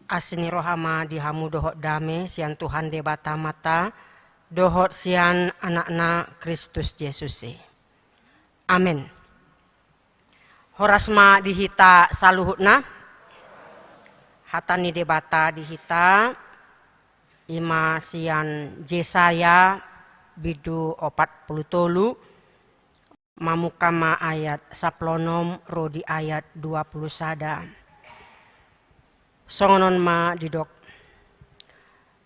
Asini rohama dihamu dohot dame sian Tuhan de bata mata dohot sian anakna Kristus Yesus. Amin. Horasma dihita saluhutna hatani de bata dihita ima sian Yesaya bidu 40 mamukama ayat saplonom rodi ayat 20 sada. Songonon ma didok.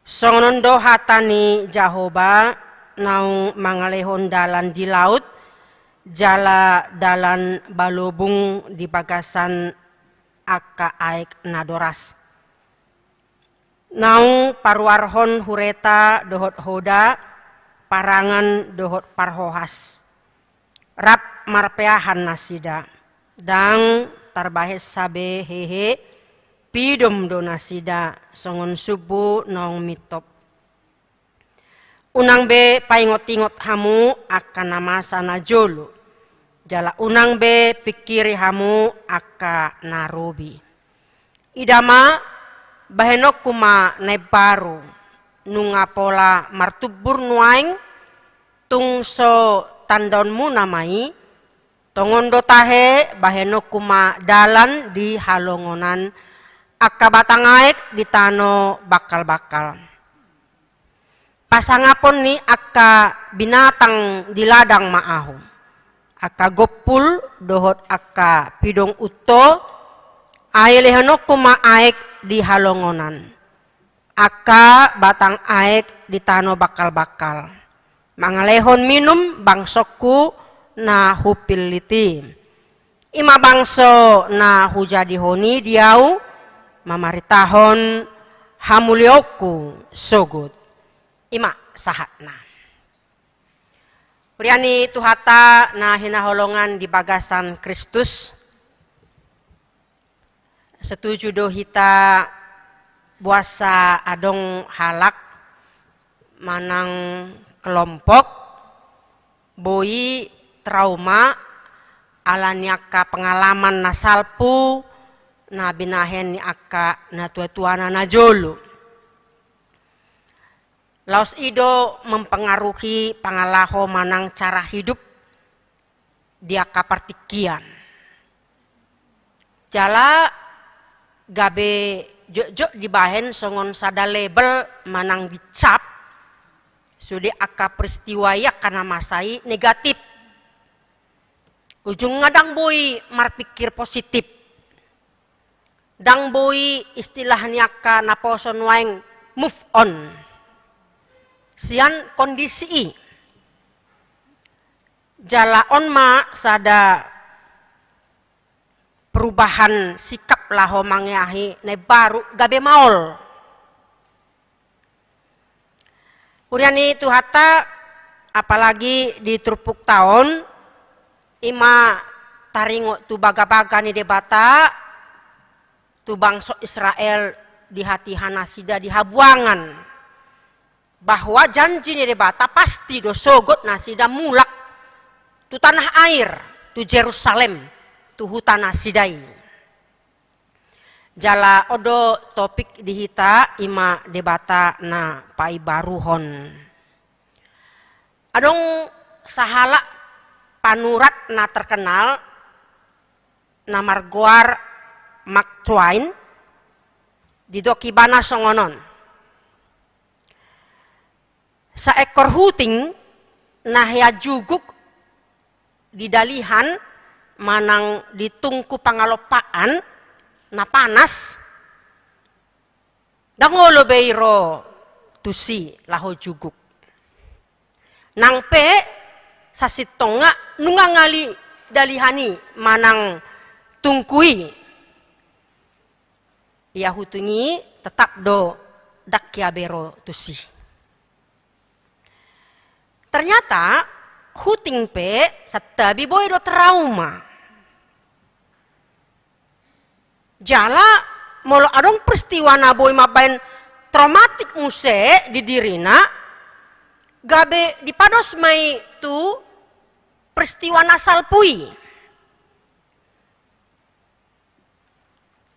Songonon do hatani Jahoba nau mangalehon dalan di laut, jala dalan balubung di bagasan aka aik nadoras. Nau parwarhon hureta dohot hoda, parangan dohot parhohas. Rap marpeahan nasida, dang tarbahes sabe hehe, pidom do nasida, songon subuh nong mitop. Unang be paingot-ingot hamu akan nama sana jolo, jala unang be pikiri hamu aka narobi. Idama bahenok kuma nebaru, nunga pola martubur nuaing, tungso tandonmu namai, tongondo tahe bahenok kuma dalan di halongonan, aka batangaik di tano bakal-bakal. Pasangapon ni aka binatang di ladang maahu, aka gopul dohot aka pidong uto, ailehanok kuma aik di halongonan, aka batang aik di tano bakal-bakal. Mangalehon minum bangsokku na hupiliti. Ima bangso na hujadihoni diau mamaritahon hamulioku sogut. Ima sahatna. Priani tuhata na hinaholongan di bagasan Kristus. Setuju do hita buasa adong halak manang kelompok boi trauma alaniaka pengalaman nasalpu na binahen ni aka na tua-tuana na jolo. Laos ido mempengaruhi pangalaho manang cara hidup dia kapartikian. Jala gabe jok-jok dibahen songon sada label manang dicap sudah aka peristiwa ya karena masai negatif. Ujung ngadang boy marpikir positif. Dang boy istilahnya ka naposon waeng move on. Sian kondisi jala on ma sada perubahan sikap laho mangyahi ne baru gabe maol. Kuriani itu hata apalagi di trupuk tahun ima taringo tu baga-baga ni debata tu bangsa Israel di hati hanasida di habuangan bahwa janji ni debata pasti do sogot nasida mulak tu tanah air tu Jerusalem tu hutan nasidai. Jala odo topik dihita ima debata na pai baruhon. Adong sahala panurat na terkenal na margoar Mark Twain di dokibana songonon. Saekor huting na hea juguk di dalihan manang ditungku pangalopaan na panas dangolo beiro tusi laho juguk nang pe sasitonga nunga ngali dalihani manang tungkui ia hutungi tetap do dakya bero tusi. Ternyata huting pe satabi boy do trauma. Jala molo adong peristiwa na boy mabain traumatik muse di dirina gabe dipados mai tu peristiwa nasal pui.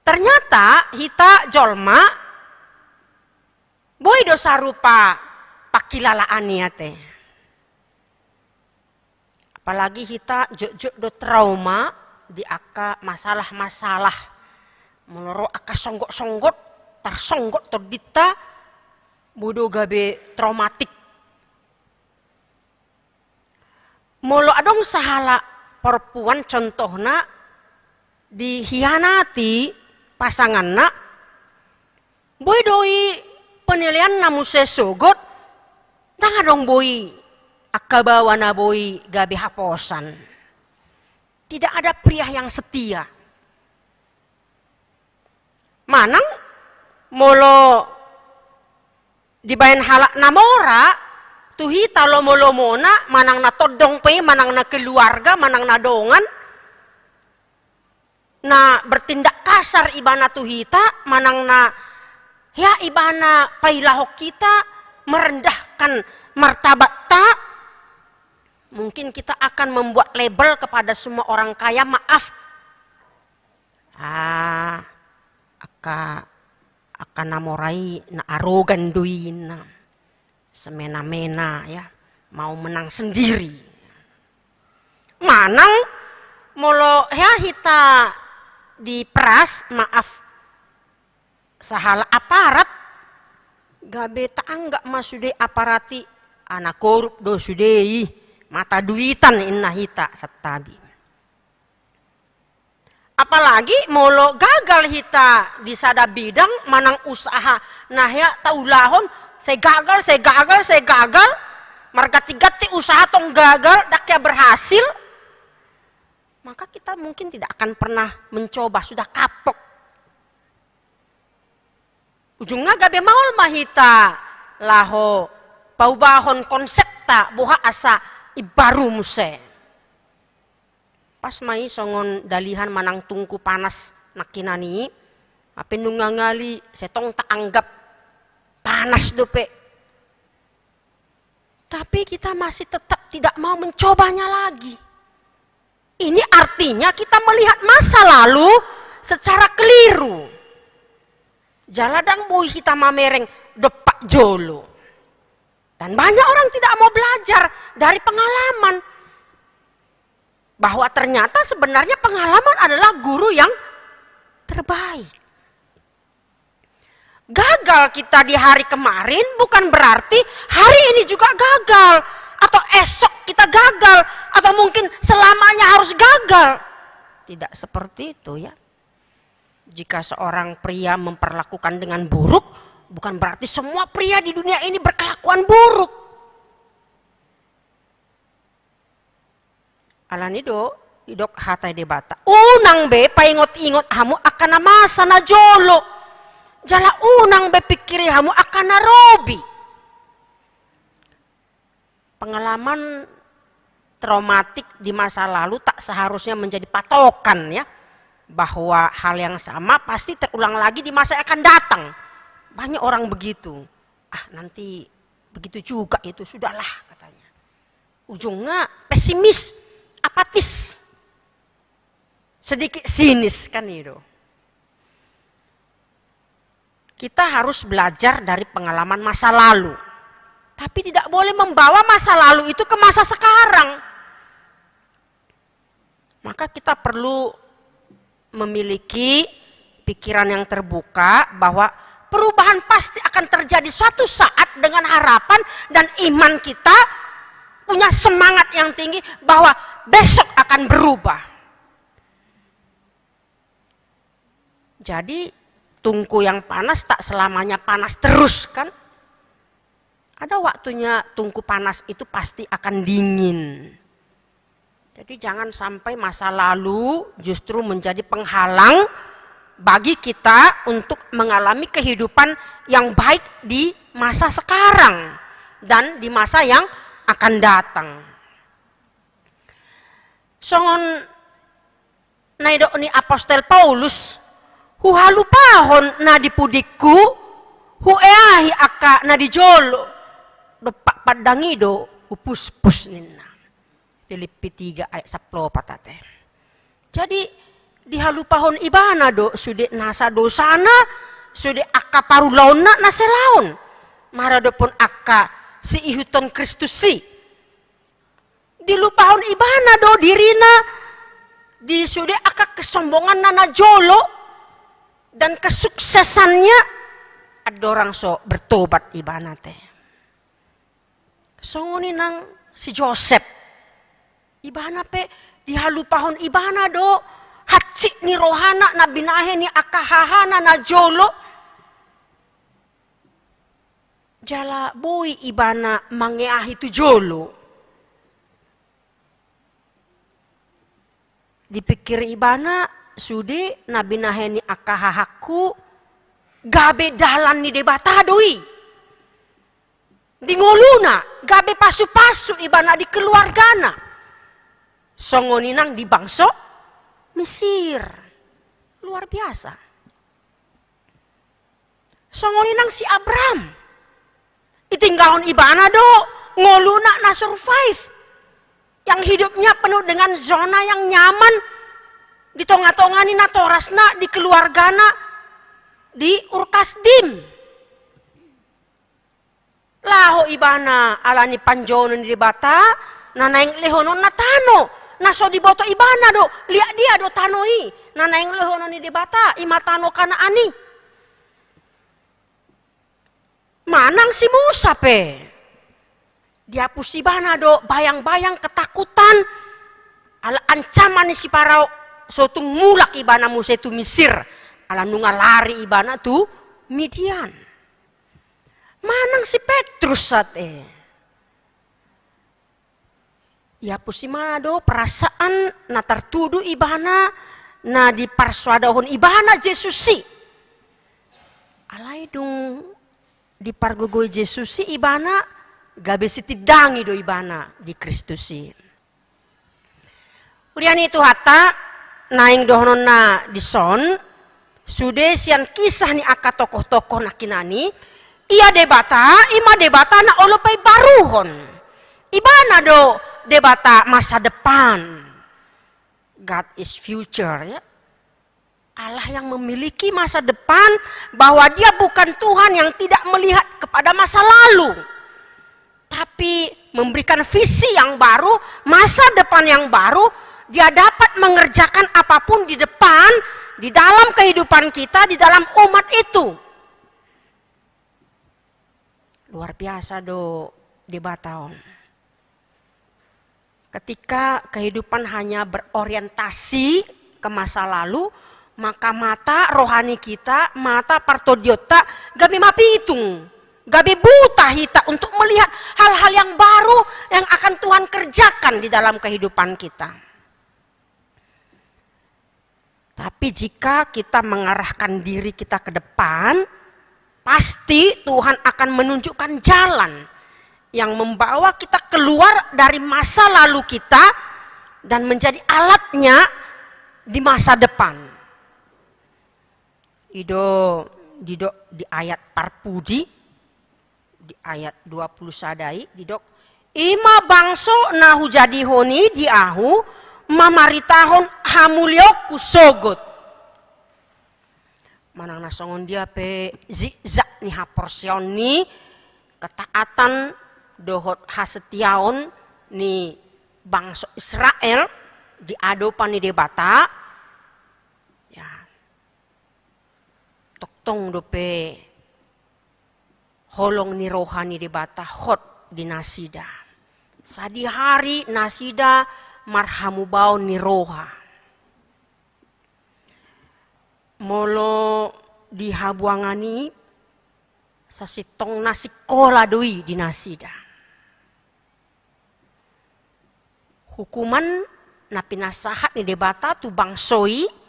Ternyata hita jolma boy dosa rupa pakilalaan teh. Apalagi hita jok-jok do trauma di aka masalah-masalah. Menurut aka songgok-songgot, tersonggot terdita bodoh gabe traumatik. Molo adong sahala perempuan contohna dihianati pasanganna, boy doi penilaian namu sesogot, dah dong boy akabawana boy gabe haposan. Tidak ada pria yang setia. Manang molo dibayan halak namora tuhi talo molo mona manang na todong pe, manang na keluarga, manang na dongan na bertindak kasar ibana tuhita, manang na ya ibana pailahok kita merendahkan martabat ta. Mungkin kita akan membuat label kepada semua orang kaya, maaf. Akan namorai na arogan duina. Semena-mena ya, mau menang sendiri. Manang molo ya hita diperas, maaf. Sahala aparat gabe taanggak masude aparati anak korup do sudei mata duitan inna hita satabi. Apalagi molo gagal hita di sada bidang manang usaha nah ya taulahon saya gagal margati-gati usaha tong gagal dakya berhasil, maka kita mungkin tidak akan pernah mencoba, sudah kapok. Ujungnya gabe maul mahita laho paubahon konsep ta buha asa ibaru muse. Pas mai songon dalihan manang tungku panas nakinani, apa nungangali setong tak anggap panas dope. Tapi kita masih tetap tidak mau mencobanya lagi. Ini artinya kita melihat masa lalu secara keliru. Jaladang boy kita mamereng depak jolo. Dan banyak orang tidak mau belajar dari pengalaman. Bahwa ternyata sebenarnya pengalaman adalah guru yang terbaik. Gagal kita di hari kemarin bukan berarti hari ini juga gagal. Atau esok kita gagal. Atau mungkin selamanya harus gagal. Tidak seperti itu ya. Jika seorang pria memperlakukan dengan buruk, bukan berarti semua pria di dunia ini berkelakuan buruk. Alani idok hatai debata. Unang be paingot-ingot hamu akan masa na jolo. Jala unang be pikiri hamu akan robi. Pengalaman traumatik di masa lalu tak seharusnya menjadi patokan ya. Bahwa hal yang sama pasti terulang lagi di masa yang akan datang. Banyak orang begitu. Nanti begitu juga itu, sudahlah katanya. Ujungnya pesimis, apatis. Sedikit sinis kan itu. Kita harus belajar dari pengalaman masa lalu. Tapi tidak boleh membawa masa lalu itu ke masa sekarang. Maka kita perlu memiliki pikiran yang terbuka bahwa perubahan pasti akan terjadi suatu saat dengan harapan dan iman kita punya semangat yang tinggi bahwa besok akan berubah. Jadi tungku yang panas tak selamanya panas terus kan? Ada waktunya tungku panas itu pasti akan dingin. Jadi jangan sampai masa lalu justru menjadi penghalang bagi kita untuk mengalami kehidupan yang baik di masa sekarang dan di masa yang akan datang. Songon naidok ni Apostel Paulus huhalupahon na dipudikku hueahi aka na dijolo depak padangido upus-pus nina. Filipi 3 ayat 10 patate. Jadi dihalupahon ibana do, sude nasa dosana, sude akka parulauna nasa laon. Marado pun akka si ihuton Kristusi. Dilupahon ibana do dirina, di sude akka kesombongan nana jolo, dan kesuksesannya ada orang so bertobat ibana teh. Songoni nang si Joseph, ibana pe dihalupahon ibana do, hatsi ni rohana na binahe ni akahahana na jolo. Jala boy ibana mangeahi tu jolo. Dipikir ibana sude na binahe ni akahahaku gabe dalan ni debata doi. Di ngoluna gabe pasu-pasu ibana di keluargana. Songoninang di bangso Mesir. Luar biasa. Songoninang si Abraham. Itinggalon ibana do, ngoluna na survive. Yang hidupnya penuh dengan zona yang nyaman. Di tonga-tongani na torasna, di keluargana, di Urkasdim. Laho ibana alani panjono di bata, nanaing lehonon na tano. Naso di boto ibana do, liak dia do tanoi. Nanaing lehonon di bata, imatano kana ani. Manang si Musa pe. Dia pusibana do bayang-bayang ketakutan. Ala ancaman ni si Parao. Sotung mulak ibana Musa itu Mesir. Ala nunga lari ibana tu Midian. Manang si Petrus sate. Ya pusimana do perasaan na tertudu ibana. Na diparsuadahon ibana Jesusi. Alai dong. Di pargogoi Jesusi ibana gabe sitidangi do ibana di Kristusi. Urian itu hata naing dohonon na dison sude sian kisah ni aka tokoh-tokoh nakinani ia debata ima debata na olopai baruhon. Ibana do debata masa depan. God is future ya. Allah yang memiliki masa depan, bahwa dia bukan Tuhan yang tidak melihat kepada masa lalu, tapi memberikan visi yang baru, masa depan yang baru. Dia dapat mengerjakan apapun di depan, di dalam kehidupan kita, di dalam umat itu. Luar biasa do debataon. Ketika kehidupan hanya berorientasi ke masa lalu, maka mata rohani kita, mata partodiota, gabi mapitung, gabi buta hita untuk melihat hal-hal yang baru yang akan Tuhan kerjakan di dalam kehidupan kita. Tapi jika kita mengarahkan diri kita ke depan, pasti Tuhan akan menunjukkan jalan yang membawa kita keluar dari masa lalu kita dan menjadi alatnya di masa depan. Di ayat parpudi, di ayat 20 sadai, didok ima bangso nahu jadi honi di ahu mamaritahon hamulioku sogot. Manang nasongon dia pe zigzag ni haporsion ni ketaatan dohot hasetiaon ni bangso Israel di adopan ni debata. Tong dope holong ni rohani debata hot di nasida. Sadi hari nasida marhamu bau ni roha. Molo di habuangani sasitong nasi kola doi di nasida. Hukuman na pinasahat ni debata tu bangsoi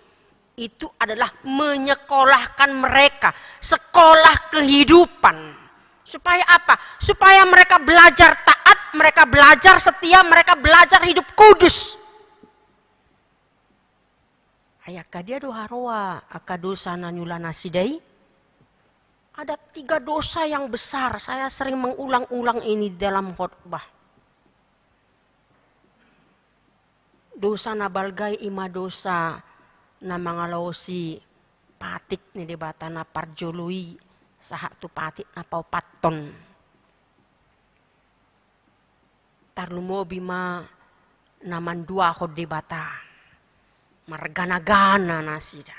itu adalah menyekolahkan mereka, sekolah kehidupan. Supaya apa? Supaya mereka belajar taat, mereka belajar setia, mereka belajar hidup kudus. Ayaka dia doa roa, aka dosa nanyula nasidai. Ada 3 dosa yang besar, saya sering mengulang-ulang ini dalam khotbah. Dosa nabalgai ima dosa na mangalosi patik ni debata na parjului saha tu patik na pau patton. Tarlumo bima naman dua ko debata margana-gana nasida.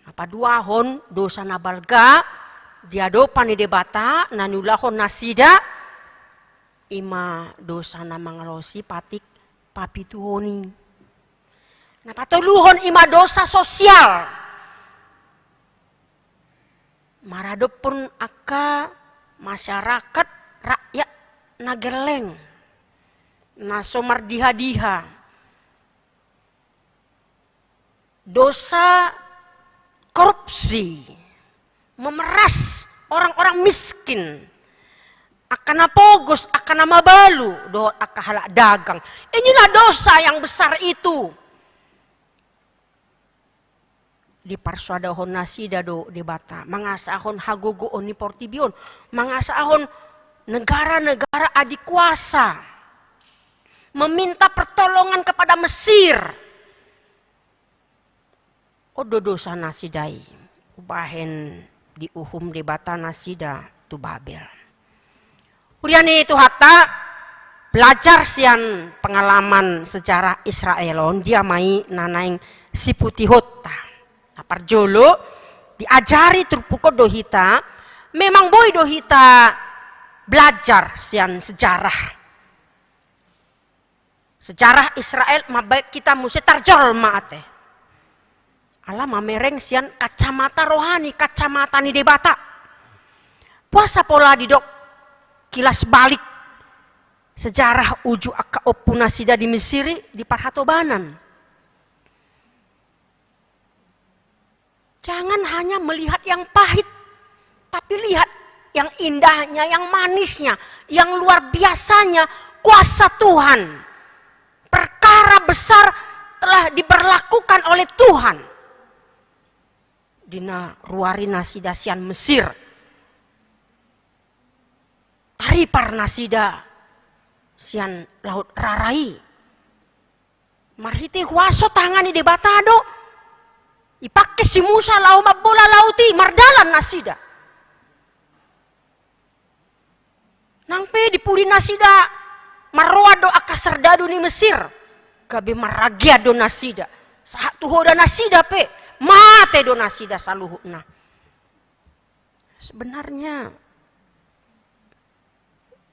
Napaduahon dosa na balga diadopan ni debata nanulahon nasida ima dosa na mangalosi patik papituhoni. Napatuluhon ima dosa sosial. Maradopun aka masyarakat rakyat nagerleng nasomar diha-diha. Dosa korupsi, memeras orang-orang miskin, akan pogos, akan mabalu, do akan halak dagang. Inilah dosa yang besar itu. Di parsuadahon nasida do debata, mangasahon hagogo oni portibion, mangasahon negara-negara adik kuasa, meminta pertolongan kepada Mesir. Odo dosa nasidai, ubahen di uhum debata nasida tu Babel. Uriani itu hatta belajar sian pengalaman sejarah Israelon dia mai nanaing si putihota. Parjolo diajari terpukul dohita, memang boy dohita belajar sian sejarah. Sejarah Israel mabaik kita mesti tarjol maate. Alah mamereng sian kacamata rohani, kacamata ni debata. Puasa pola didok kilas balik sejarah uju akka opunasida di Mesiri di Parhatobanan. Jangan hanya melihat yang pahit, tapi lihat yang indahnya, yang manisnya, yang luar biasanya kuasa Tuhan. Perkara besar telah diberlakukan oleh Tuhan. Dina ruari nasida sian Mesir. Taripar nasida sian laut rarai. Marhiti huaso tangani de batado. Ipake si Musa lau mabola lauti mardalan nasida. Nangpe dipuli nasida marwado akaserdadu ni Mesir. Gabe maragiado nasida. Saat tuhoda nasida pe. Mate do nasida saluhuna. Sebenarnya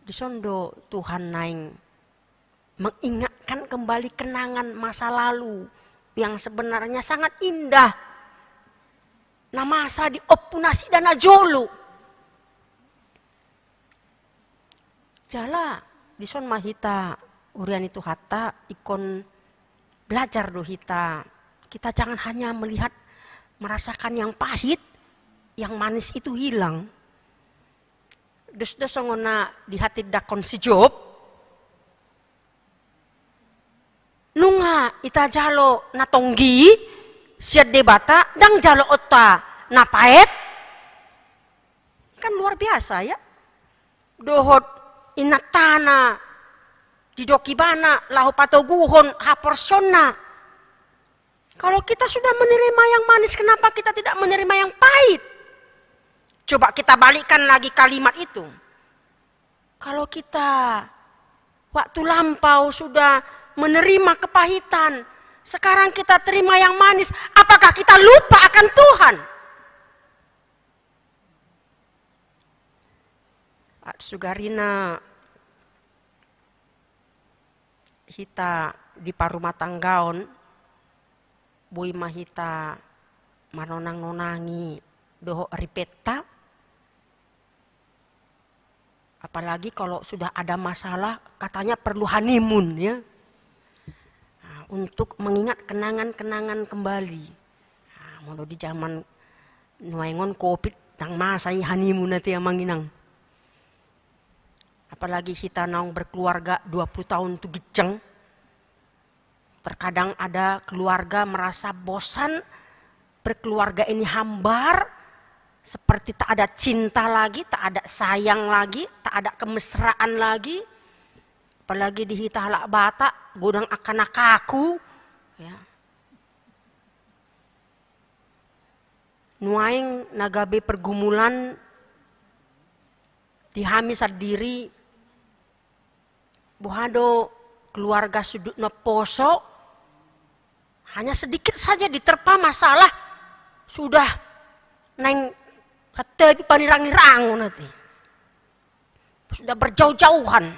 disondo Tuhan naing mengingatkan kembali kenangan masa lalu yang sebenarnya sangat indah. Nah masa di opunasi dan ajolo. Jala dison mahita urian itu hatta ikon belajar do hita. Kita jangan hanya melihat, merasakan yang pahit, yang manis itu hilang. Dus-dus ngona di hati dakon si Job. Nunga ita jalo natonggi, siat debata, dang jalo otta napaet. Kan luar biasa ya. Dohot inatana, didokibana, lahu patoguhon, haporsona. Kalau kita sudah menerima yang manis, kenapa kita tidak menerima yang pahit? Coba kita balikkan lagi kalimat itu. Kalau kita waktu lampau sudah menerima kepahitan, sekarang kita terima yang manis, apakah kita lupa akan Tuhan? Sugarina hita di parumah tanggaon, bui mahita manonang-nonangi doho ripeta. Apalagi kalau sudah ada masalah katanya perlu honeymoon ya. Nah, untuk mengingat kenangan-kenangan kembali. Nah, mau di zaman nuaingon Covid tang masai honeymoon nanti yang manginang. Apalagi kita naung berkeluarga 20 tahun tu giceng. Terkadang ada keluarga merasa bosan, berkeluarga ini hambar, seperti tak ada cinta lagi, tak ada sayang lagi, tak ada kemesraan lagi. Apalagi di hita halak bata, godang akan kaku, ya. nuaing nagabe pergumulan dihami sadiri buhado keluarga sudut na poso hanya sedikit saja diterpa masalah sudah neng kata panirang-nirang nanti sudah berjauh-jauhan.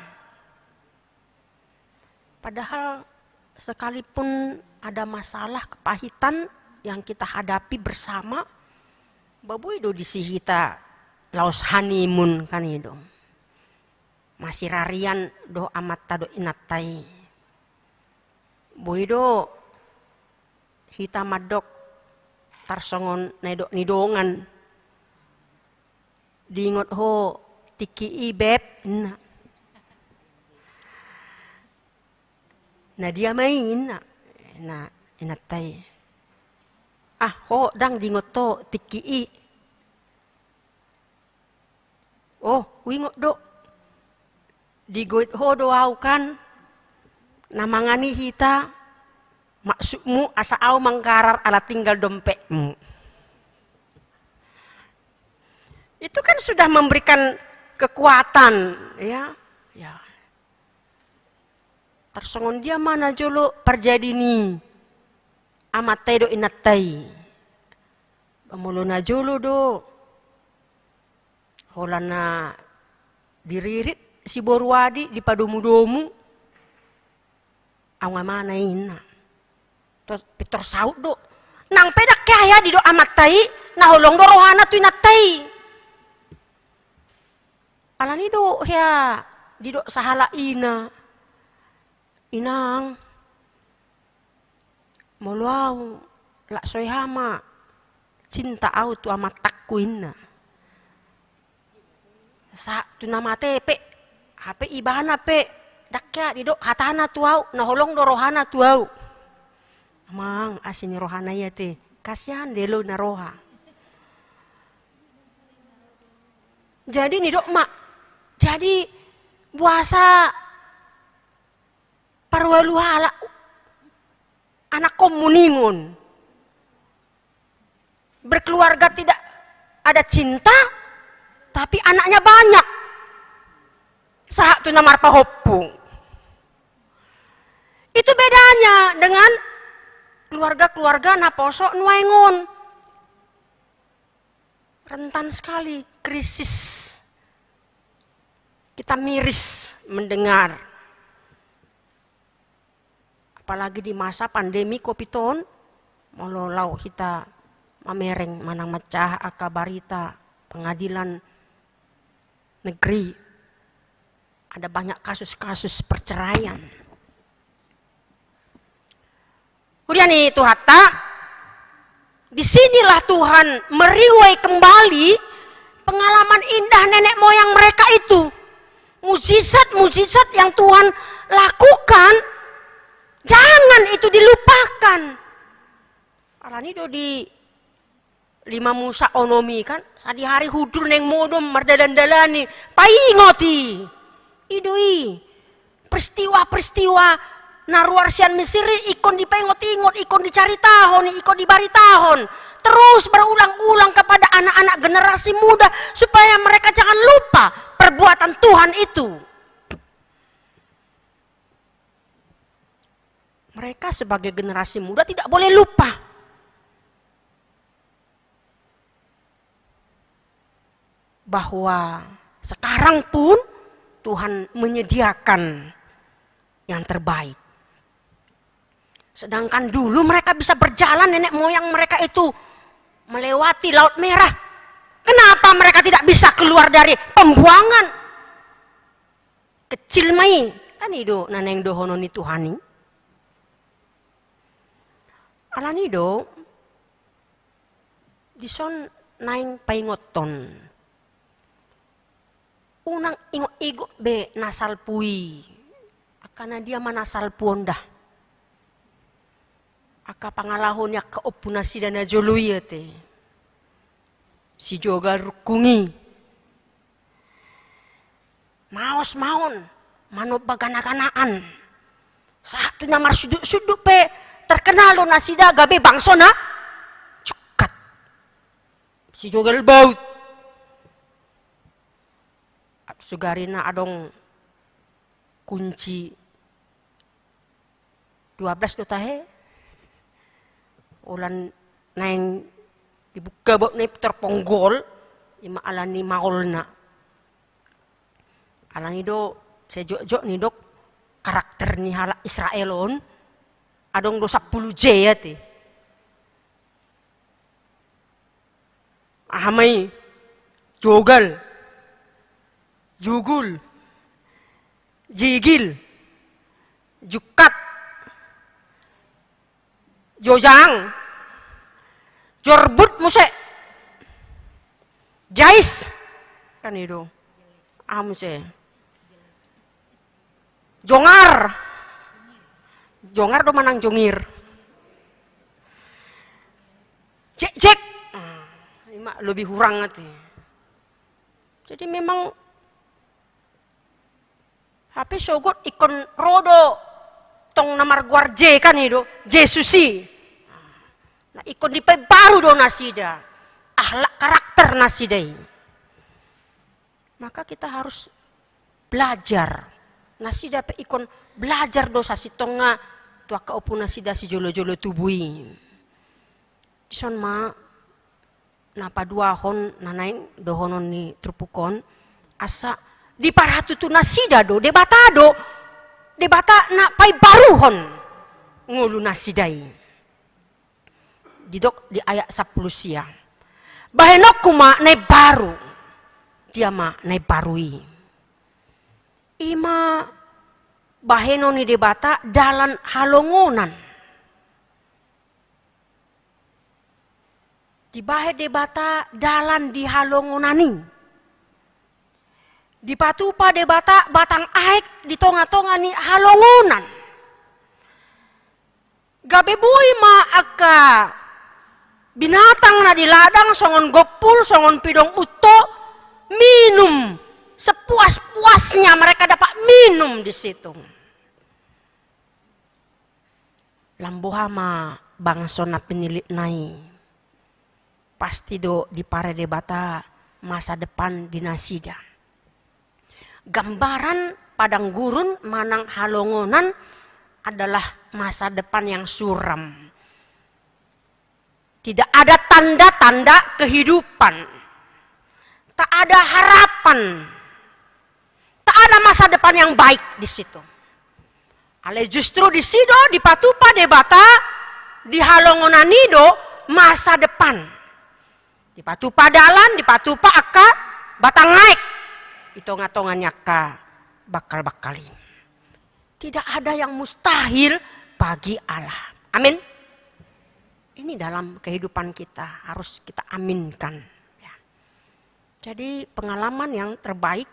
Padahal sekalipun ada masalah kepahitan yang kita hadapi bersama, babu itu disihita laos honeymoon kan itu. Masih rarian do amat tado inatai. Boido hita madok tarsongon nedok nidongan. Diingot ho tiki ibeb nah dia main na inatai ho dang dingot to tiki wingot do digoit ho doaw kan namangani hita maksudmu asa au mangkarar ala tinggal dompetmu. Itu kan sudah memberikan kekuatan, ya. Tersongon dia mana jolo perjadi ni, amatai do inatai, bamulona jolo do, holana diririt si borwadi di padomu-domu, awa mana ina, pitor saud do, nang pedak kaya di do amatai, nah holong do rohana tu inatai. Alani do ya di do sahala inang moluau lak soy hama cinta au tu amat takkuinna sa tu nama tepe hape ibana pe dakya di do hatana tu au na holong do rohana tu au mang asini rohana ya te kasihan delo na roha jadi ni do mak jadi puasa parwaluhala anak komuningon berkeluarga tidak ada cinta tapi anaknya banyak sahak tu namar pahopung itu bedanya dengan keluarga-keluarga naposo nuaingon rentan sekali krisis. Kita miris mendengar, apalagi di masa pandemi Kopiton, mololau kita mamereng manang mecah akabarita pengadilan negeri, ada banyak kasus-kasus perceraian. Kemudian itu hatta, disinilah Tuhan meriwai kembali pengalaman indah nenek moyang mereka itu. Mujizat-mujizat yang Tuhan lakukan, jangan itu dilupakan. Alani do di 5 Musa onomi kan, sadi hari hudur neng modom mardalan-dalani, paingoti. Idoi, peristiwa-peristiwa naruarsian Mesiri ikon dipengot-ingot, ikon dicari tahun, ikon dibari tahun. Terus berulang-ulang kepada anak-anak generasi muda supaya mereka jangan lupa perbuatan Tuhan itu. Mereka sebagai generasi muda tidak boleh lupa. Bahwa sekarang pun Tuhan menyediakan yang terbaik. Sedangkan dulu mereka bisa berjalan, nenek moyang mereka itu melewati Laut Merah. Kenapa mereka tidak bisa keluar dari pembuangan? Kecil mai, kan itu naneng dohononi Tuhani. Alani do, dison naing paingoton. Unang ingo-igo be nasal pui. Karena dia manasal puondah. Aka pangalahon yak keopunasi dana joluya te. Si joga rukungi. Maos maon, manop bagana-ganaan. Saat tu namar suduk-suduk pe terkenal lo nasida gabe bangsona cukat. Si jogal baut. Sugarina adong kunci 12 do tahe. Ulan naing dibuka baut naik terponggol. Ima alani maulna. Alani do sejok-jok ni dok karakter ni hala Israelon. Adong do 10 J ya ti. Ahamay, jogal, jugul, jigil, jukat, jojang, jorbut muse, jais, kan itu, muse, jongar, jongar do manang jongir, cek, lebih hurang nanti. Jadi memang HP sogot ikon rodo tong namar guarje kan itu Jesusi. Nah ikon di baru do nasida. Ahlak karakter nasidai. Maka kita harus belajar. Nasida pe ikon belajar dosa sitonga tua kaupu nasida si jolo-jolo tubui. Dison ma napa dua hon nanaing dohonon ni trupukon asa di paratu tu nasida do debata na pai baruhon ngulu nasidai didok di ayat 10 sia bahenok kuma nai baru dia ma nai barui ima baheno ni debata dalan halongonan. Di bahe debata dalan di halongonani. Di patupa debata batang aek di tonga-tonga ni halongonan. Gabe bui ma aka binatang na di ladang songon gopul, songon pidong uto, minum sepuas-puasnya mereka dapat minum di situ. Lambohama bangsona penilik nai. Pasti do di pare debata masa depan di nasida. Gambaran padang gurun manang halongonan adalah masa depan yang suram. Tidak ada tanda-tanda kehidupan. Tak ada harapan. Tak ada masa depan yang baik di situ. Ale justru di sido di patupa debata di halongonanido masa depan. Di patupa dalan, di patupa aka batang naik. Itonga-tongannya ka bakal-bakali. Tidak ada yang mustahil bagi Allah. Amin. Ini dalam kehidupan kita harus kita aminkan. Ya. Jadi pengalaman yang terbaik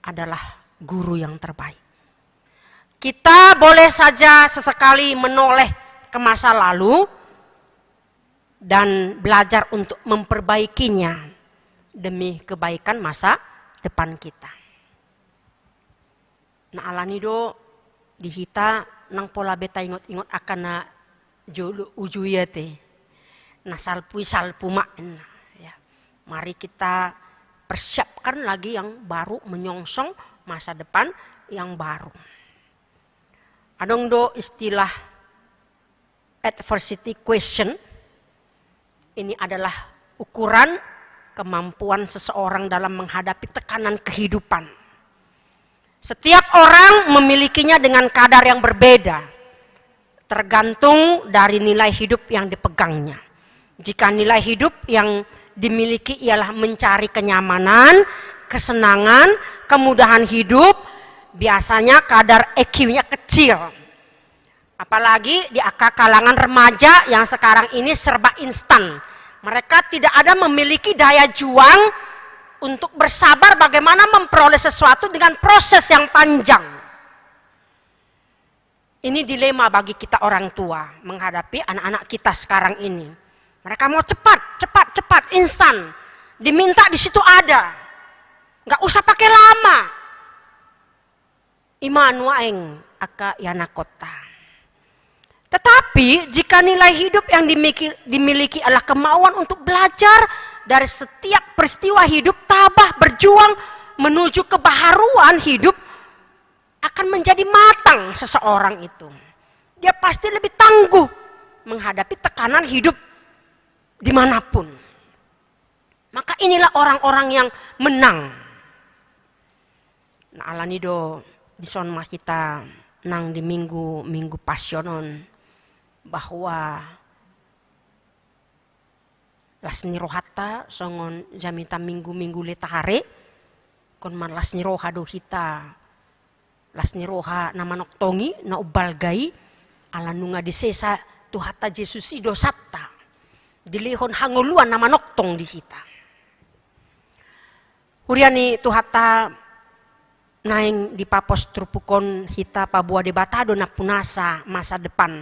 adalah guru yang terbaik. Kita boleh saja sesekali menoleh ke masa lalu dan belajar untuk memperbaikinya demi kebaikan masa depan kita. Nah alanido dihita nang pola beta ingot-ingot akan na jolo ujuyate. Nah salpu mak. Ya. Mari kita persiapkan lagi yang baru menyongsong masa depan yang baru. Adong do istilah adversity question. Ini adalah ukuran kemampuan seseorang dalam menghadapi tekanan kehidupan. Setiap orang memilikinya dengan kadar yang berbeda, tergantung dari nilai hidup yang dipegangnya. Jika nilai hidup yang dimiliki ialah mencari kenyamanan, kesenangan, kemudahan hidup, biasanya kadar EQ-nya kecil. Apalagi di kalangan remaja yang sekarang ini serba instan. Mereka tidak ada memiliki daya juang untuk bersabar bagaimana memperoleh sesuatu dengan proses yang panjang. Ini dilema bagi kita orang tua menghadapi anak-anak kita sekarang ini. Mereka mau cepat, instan. Diminta di situ ada. Nggak usah pakai lama. Imanu aing aka yana kota. Tetapi jika nilai hidup yang dimiliki adalah kemauan untuk belajar dari setiap peristiwa hidup, tabah berjuang menuju kebaharuan hidup, akan menjadi matang seseorang itu. Dia pasti lebih tangguh menghadapi tekanan hidup dimanapun. Maka inilah orang-orang yang menang. Nah, alani do di son mah kita nang di minggu pasionon bahwa lasni rohata songon jamita minggu letahare kon man lasni roha do hita lasni roha nama noktongi na ubalgai ala nunga disesa tuhata Jesus ido satta dilihon hangoluan nama noktong di hita. Huriani tuhata naing di papos trupukon hita pabua debatado na punasa masa depan.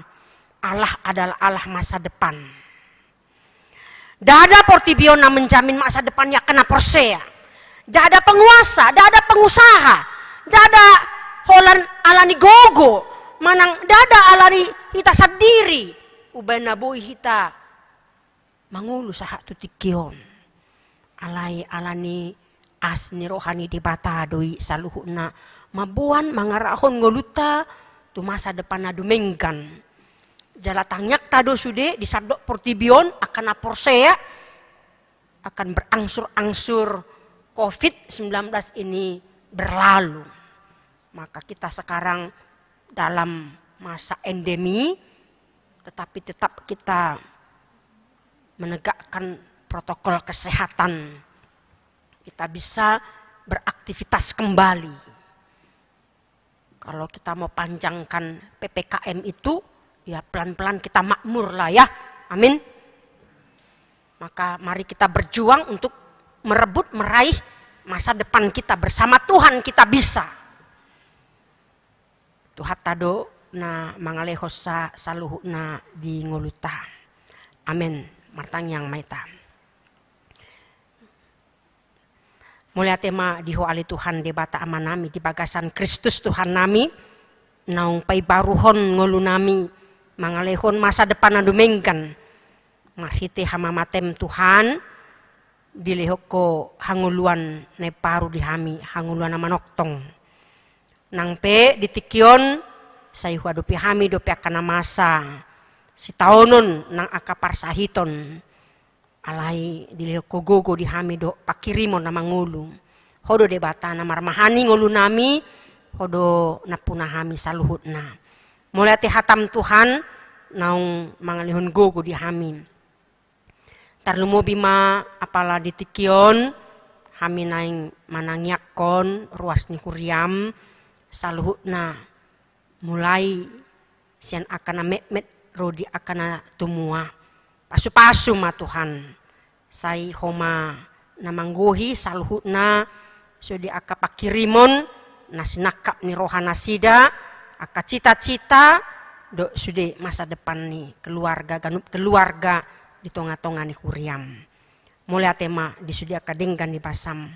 Allah adalah Allah masa depan. Dada portibio na menjamin masa depannya kena persea. Dada penguasa, dada pengusaha, dada holan alani gogo, manang dada alani hita sadiri. Ubay na boy hita mangulu saha tutikion. Alani asni rohani debatadoi saluhuna mabuan mangarahon ngoluta tu masa depan na dumenggan. Jalatangyak tado sude disabdok portibion akan aporsea akan berangsur-angsur COVID-19 ini berlalu. Maka kita sekarang dalam masa endemi, tetapi tetap kita menegakkan protokol kesehatan. Kita bisa beraktivitas kembali. Kalau kita mau panjangkan PPKM itu, ya pelan-pelan kita makmur lah ya. Amin. Maka mari kita berjuang untuk merebut, meraih masa depan kita bersama Tuhan kita bisa. Tuhan tado na mangalehosa saluhu na di ngoluta. Amin. Martang yang maita. Mulia tema di hoali Tuhan debata amanami di bagasan Kristus Tuhan nami. Naung pai baruhon ngolu nami. Mangalehon masa depan nadumengkan. Marhite hamamatem Tuhan. Dilehoko hanguluan ne paru dihami. Hanguluan nama noktong. Nang pe ditikion. Sayu hadupi hami dopi akana masa. Si taonon nang akapar sahiton. Alai dilehoko gogo dihami do pakirimon nama ngulu. Hodo debata na marmahani ngulu nami. Hodo napunahami saluhutna. Mulai hatam Tuhan naung mangalihon gogo dihami. Tarlumo bima apala ditikion hami naing manangyakon ruas ni kuriam saluhutna. Mulai sian akana met rodi akana tumua. Pasu-pasu ma Tuhan. Sai homa namangguhi saluhutna sudi aka pakirimon nasinakap ni rohana sida aka cita-cita do sude masa depan ni keluarga ganup keluarga di tonga-tonga ni kuriam. Mulai tema di sudi aka denggan di basam.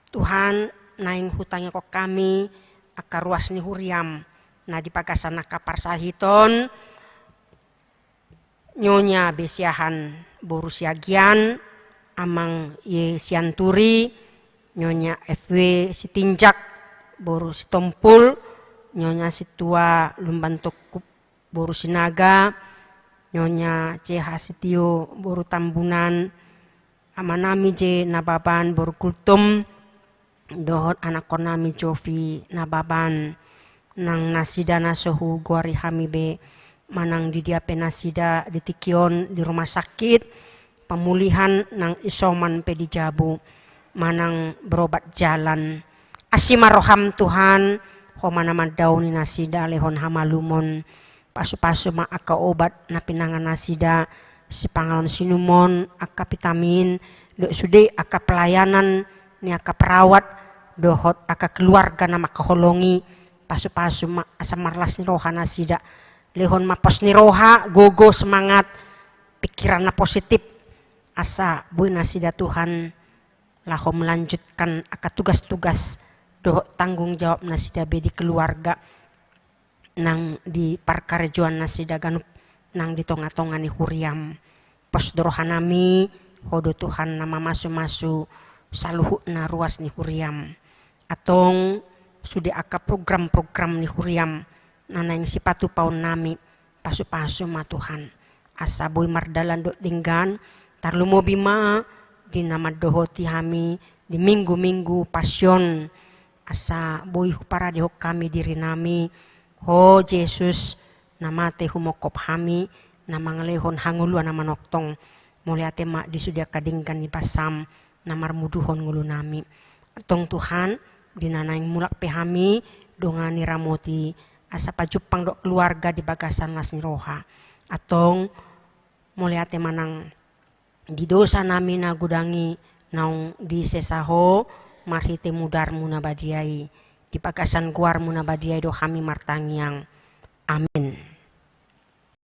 Tuhan naing hutangnya kok kami aka ruas ni huriam na di pagasan aka parsahiton nyonya besiahan boru siagian amang ye sianturi nyonya FW sitinjak boru sitompul nyonya situa lumban tokup boru sinaga nyonya CH Sitio boru tambunan amanami je nababan boru kultum dohot anak konami Jovi nababan nang nasida nasohu guari hamibe manang di dia penasida di tikion di rumah sakit pemulihan nang isoman pedijabu manang berobat jalan asima roham Tuhan homa nama dauni nasida lehon hamalumon pasu-pasu ma aka obat na pinangan nasida si pangalon sinumon aka vitamin do sude aka pelayanan ni aka perawat dohot aka keluarga nama kaholongi pasu-pasu ma asamarlas ni roha nasida lehon mapos ni roha, gogo semangat, pikiran na positif, asa buy nasida Tuhan, laho melanjutkan aka tugas-tugas, doh tanggung jawab nasida be di keluarga, nang di parkarjuan nasi dagan nang di tonga-tonga ni huriam pos dorohanami hodo Tuhan nama masu-masu saluhu na ruas ni huriam atong sudah aka program-program ni huriam nana yang sipatu paun nami pasu-pasu ma Tuhan asa boy mardalan do dinggan tarlumo bima di nama dohoti hami di minggu-minggu pasyon asa boy para dihok kami diri nami ho Yesus nama te humokop hami nama ngelehon hanguluan nama noktong muliate mak disudia kadingkan di pasam namar muduhon ngulu nami atong Tuhan dinanaing mulak pehami dongani ramoti asa pajupang dok keluarga di bagasan las niroha atong muliate manang di dosa nami na gudangi naung di sesaho marhite mudarmu na badiai di bagasan guarmu na badiai do kami martangiang amin.